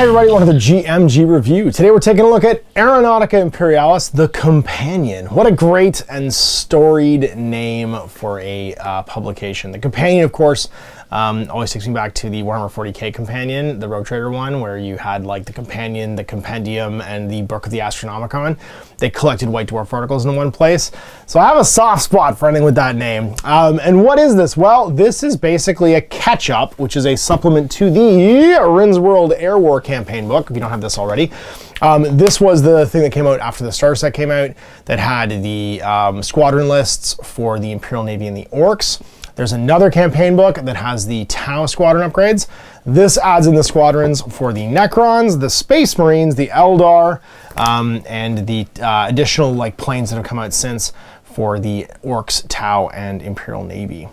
Hey everybody, welcome to the GMG review. Today we're taking a look at Aeronautica Imperialis, the Companion. What a great and storied name for a publication. The Companion, of course, always takes me back to the Warhammer 40k Companion, the Rogue Trader one, where you had like the Companion, the Compendium, and the Book of the Astronomicon. They collected White Dwarf articles in one place. So I have a soft spot for anything with that name. And what is this? Well, this is basically a catch-up, which is a supplement to the Rindsworld Air War campaign book, if you don't have this already. This was the thing that came out after the starter set came out that had the squadron lists for the Imperial Navy and the Orcs. There's another campaign book that has the Tau squadron upgrades. This adds in the squadrons for the Necrons, the Space Marines, the Eldar, and the additional like planes that have come out since for the Orcs, Tau, and Imperial Navy.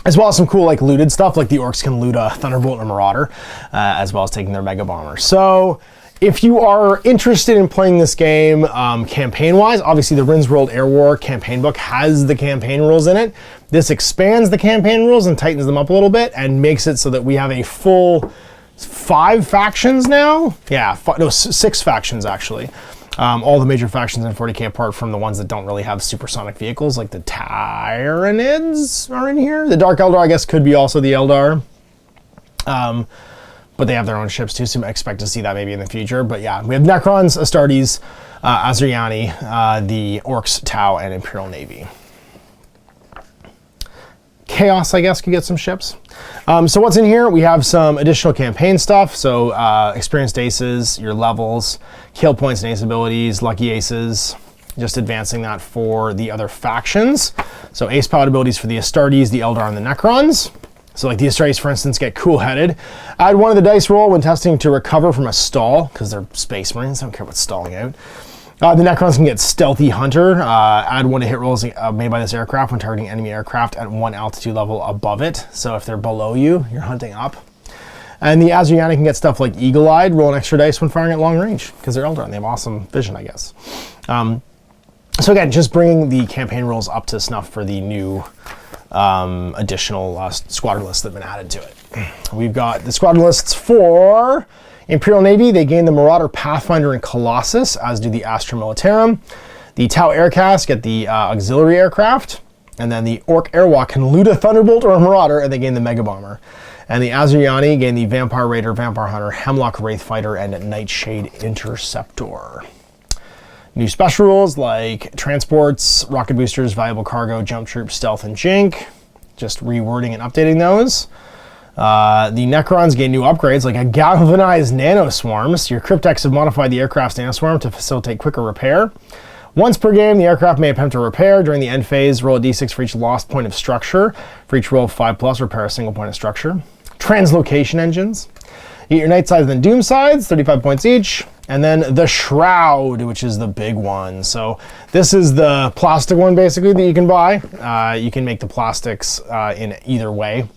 As well as some cool like looted stuff, like the Orcs can loot a Thunderbolt or Marauder, as well as taking their Mega Bomber. So if you are interested in playing this game campaign-wise, obviously the Rindsworld Air War campaign book has the campaign rules in it. This expands the campaign rules and tightens them up a little bit and makes it so that we have a full 5 factions now. Yeah, 6 factions actually. All the major factions in 40k apart from the ones that don't really have supersonic vehicles, like the Tyranids are in here. The Dark Eldar, I guess, could be also the Eldar. But they have their own ships too, so I expect to see that maybe in the future. But yeah, we have Necrons, Astartes, Asuryani, the Orcs, Tau, and Imperial Navy. Chaos, I guess, could get some ships. So what's in here? We have some additional campaign stuff. So experienced aces, your levels, kill points and ace abilities, lucky aces, just advancing that for the other factions. So ace powered abilities for the Astartes, the Eldar, and the Necrons. So like the Astartes, for instance, get cool-headed. Add 1 of the dice roll when testing to recover from a stall, because they're Space Marines, I don't care about stalling out. The Necrons can get Stealthy Hunter. Add 1 to hit rolls made by this aircraft when targeting enemy aircraft at 1 altitude level above it. So if they're below you, you're hunting up. And the Asuryani can get stuff like Eagle-Eyed, roll an extra dice when firing at long range, because they're Eldar and they have awesome vision, I guess. So again, just bringing the campaign rules up to snuff for the new additional squadron lists that have been added to it. We've got the squadron lists for Imperial Navy. They gain the Marauder, Pathfinder, and Colossus, as do the Astra Militarum. The Tau Aircast get the auxiliary aircraft, and then the Orc Airwalk can loot a Thunderbolt or a Marauder, and they gain the Mega Bomber. And the Asuryani gain the Vampire Raider, Vampire Hunter, Hemlock Wraith Fighter, and Nightshade Interceptor. New special rules like transports, rocket boosters, valuable cargo, jump troops, stealth, and jink. Just rewording and updating those. The Necrons gain new upgrades like a galvanized nanoswarm. So your Cryptex have modified the aircraft's nanoswarm to facilitate quicker repair. Once per game, the aircraft may attempt to repair. During the end phase, roll a d6 for each lost point of structure. For each roll of 5+, repair a single point of structure. Translocation engines. You get your Night Sides and Doom Sides, 35 points each. And then the Shroud, which is the big one. So this is the plastic one, basically, that you can buy. You can make the plastics in either way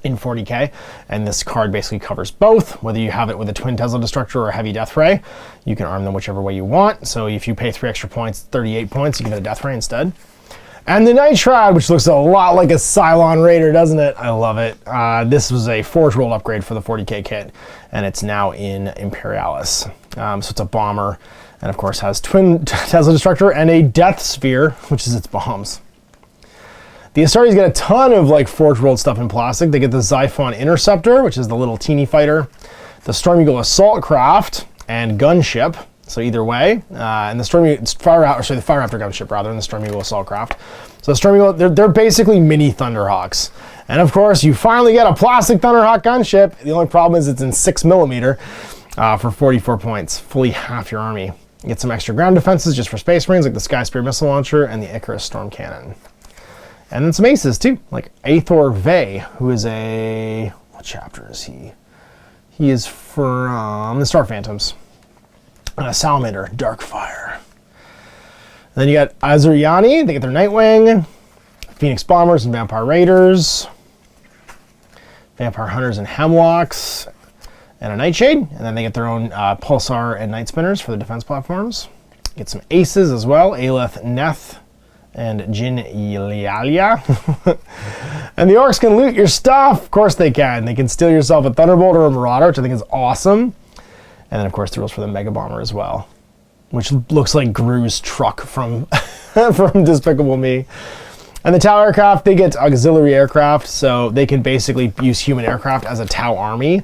in 40k. And this card basically covers both. Whether you have it with a Twin Tesla Destructor or a Heavy Death Ray, you can arm them whichever way you want. So if you pay 3 extra points, 38 points, you can get a Death Ray instead. And the Night Shroud, which looks a lot like a Cylon Raider, doesn't it? I love it. This was a Forge Roll upgrade for the 40k kit, and it's now in Imperialis. So it's a bomber, and of course has Twin Tesla Destructor and a Death Sphere, which is its bombs. The Astartes get a ton of like Forge Rolled stuff in plastic. They get the Xiphon Interceptor, which is the little teeny fighter, the Storm Eagle Assault Craft, and Gunship. So either way, and the Fire Raptor gunship rather than the Storm Eagle Assault Craft. So the Storm Eagle, they're basically mini Thunderhawks. And of course, you finally get a plastic Thunderhawk gunship. The only problem is it's in 6mm for 44 points, fully half your army. You get some extra ground defenses just for Space Marines, like the Sky Spear Missile Launcher and the Icarus Storm Cannon. And then some aces too, like Aethor Vey, who is what chapter is he? He is from the Star Phantoms. And a Salamander, Darkfire. And then you got Asuryani, they get their Nightwing, Phoenix Bombers and Vampire Raiders, Vampire Hunters and Hemlocks, and a Nightshade. And then they get their own Pulsar and Night Spinners for the defense platforms. Get some aces as well, Aelith, Neth, and Guerrilla. And the orcs can loot your stuff. Of course they can. They can steal yourself a Thunderbolt or a Marauder, which I think is awesome. And then, of course, the rules for the Mega Bomber as well, which looks like Gru's truck from, from Despicable Me. And the Tau aircraft, they get auxiliary aircraft, so they can basically use human aircraft as a Tau army.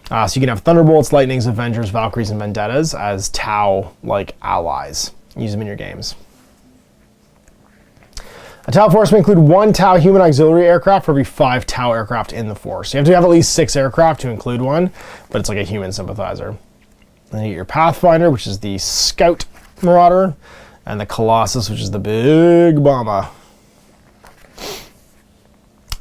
So you can have Thunderbolts, Lightnings, Avengers, Valkyries, and Vendettas as Tau-like allies. Use them in your games. A Tau force may include 1 Tau human auxiliary aircraft for every 5 Tau aircraft in the force. So you have to have at least 6 aircraft to include one, but it's like a human sympathizer. Then you get your Pathfinder, which is the Scout Marauder, and the Colossus, which is the Big Bomber.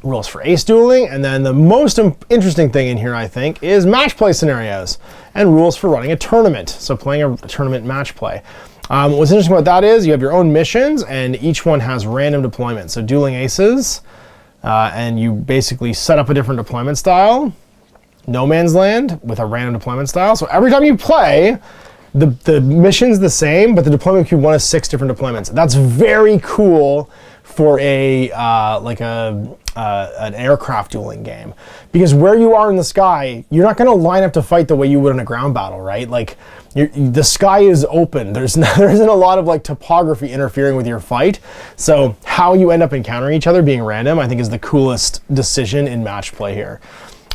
Rules for ace dueling, and then the most interesting thing in here, I think, is match play scenarios and rules for running a tournament. So playing a tournament match play. What's interesting about that is you have your own missions, and each one has random deployments. So dueling aces, and you basically set up a different deployment style. No Man's Land with a random deployment style. So every time you play, the mission's the same, but the deployment could be one of 6 different deployments. That's very cool for a an aircraft dueling game, because where you are in the sky, you're not going to line up to fight the way you would in a ground battle, right? Like the sky is open. There isn't a lot of like topography interfering with your fight. So how you end up encountering each other being random, I think, is the coolest decision in match play here.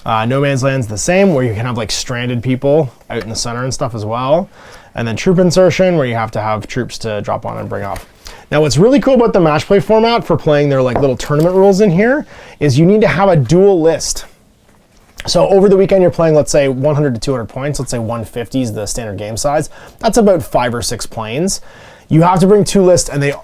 No Man's Land's the same, where you can have like stranded people out in the center and stuff as well. And then troop insertion, where you have to have troops to drop on and bring off. Now, what's really cool about the match play format for playing their like little tournament rules in here is you need to have a dual list. So over the weekend, you're playing, let's say 100 to 200 points. Let's say 150 is the standard game size. That's about 5 or 6 planes. You have to bring 2 lists, and they all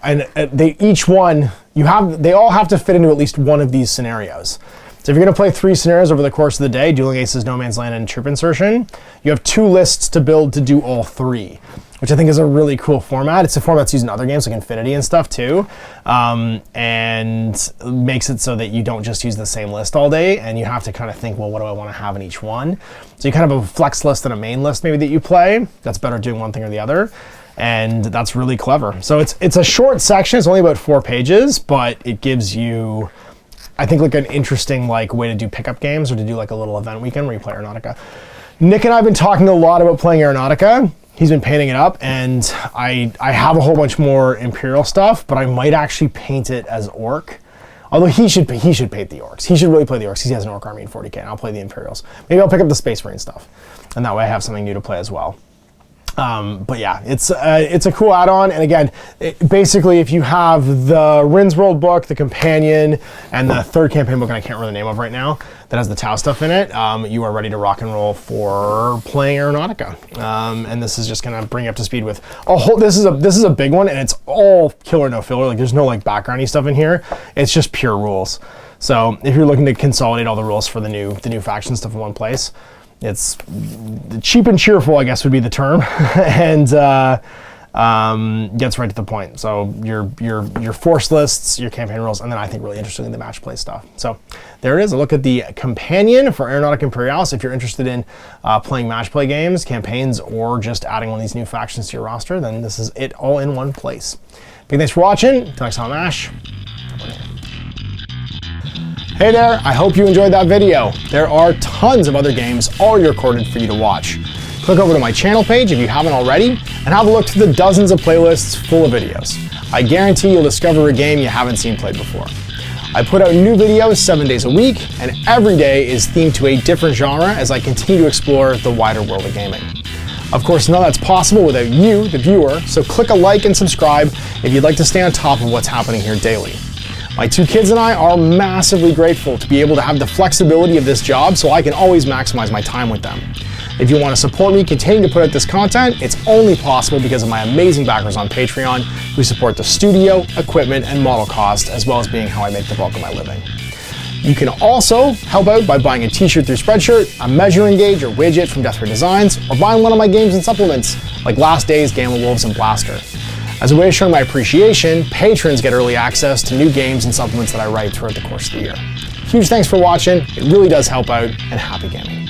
have to fit into at least one of these scenarios. So if you're going to play 3 scenarios over the course of the day, Dueling Aces, No Man's Land, and Troop Insertion, you have 2 lists to build to do all 3, which I think is a really cool format. It's a format that's used in other games like Infinity and stuff too, and makes it so that you don't just use the same list all day, and you have to kind of think, well, what do I want to have in each one? So you kind of have a flex list and a main list maybe that you play. That's better doing one thing or the other, and that's really clever. So it's a short section. It's only about 4 pages, but it gives you, I think, like an interesting like way to do pickup games or to do like a little event weekend where you play Aeronautica. Nick and I have been talking a lot about playing Aeronautica. He's been painting it up, and I have a whole bunch more Imperial stuff, but I might actually paint it as Orc. Although he should paint the Orcs. He should really play the Orcs. He has an Orc army in 40k, and I'll play the Imperials. Maybe I'll pick up the Space Marine stuff, and that way I have something new to play as well. But yeah, it's a cool add-on, and again, basically if you have the Rin's World book, the companion, and the 3rd campaign book, and I can't remember the name of right now, that has the Tau stuff in it, you are ready to rock and roll for playing Aeronautica. And this is just gonna bring you up to speed with a whole. This is a big one, and it's all killer no filler. Like there's no like backgroundy stuff in here. It's just pure rules. So if you're looking to consolidate all the rules for the new faction stuff in one place, it's cheap and cheerful, I guess would be the term, and gets right to the point. So your force lists, your campaign rules, and then I think really interesting the match play stuff. So there it is, a look at the companion for Aeronautica Imperialis. If you're interested in playing match play games, campaigns, or just adding one of these new factions to your roster, then this is it all in one place. Big thanks for watching. Till next time, Ash. Hey there, I hope you enjoyed that video. There are tons of other games already recorded for you to watch. Click over to my channel page if you haven't already, and have a look through the dozens of playlists full of videos. I guarantee you'll discover a game you haven't seen played before. I put out new videos 7 days a week, and every day is themed to a different genre as I continue to explore the wider world of gaming. Of course, none of that's possible without you, the viewer, so click a like and subscribe if you'd like to stay on top of what's happening here daily. My 2 kids and I are massively grateful to be able to have the flexibility of this job so I can always maximize my time with them. If you want to support me continuing to put out this content, it's only possible because of my amazing backers on Patreon who support the studio, equipment, and model cost, as well as being how I make the bulk of my living. You can also help out by buying a t-shirt through Spreadshirt, a measuring gauge or widget from Death Ray Designs, or buying one of my games and supplements like Last Days, Gamma Wolves, and Blaster. As a way of showing my appreciation, patrons get early access to new games and supplements that I write throughout the course of the year. Huge thanks for watching, it really does help out, and happy gaming.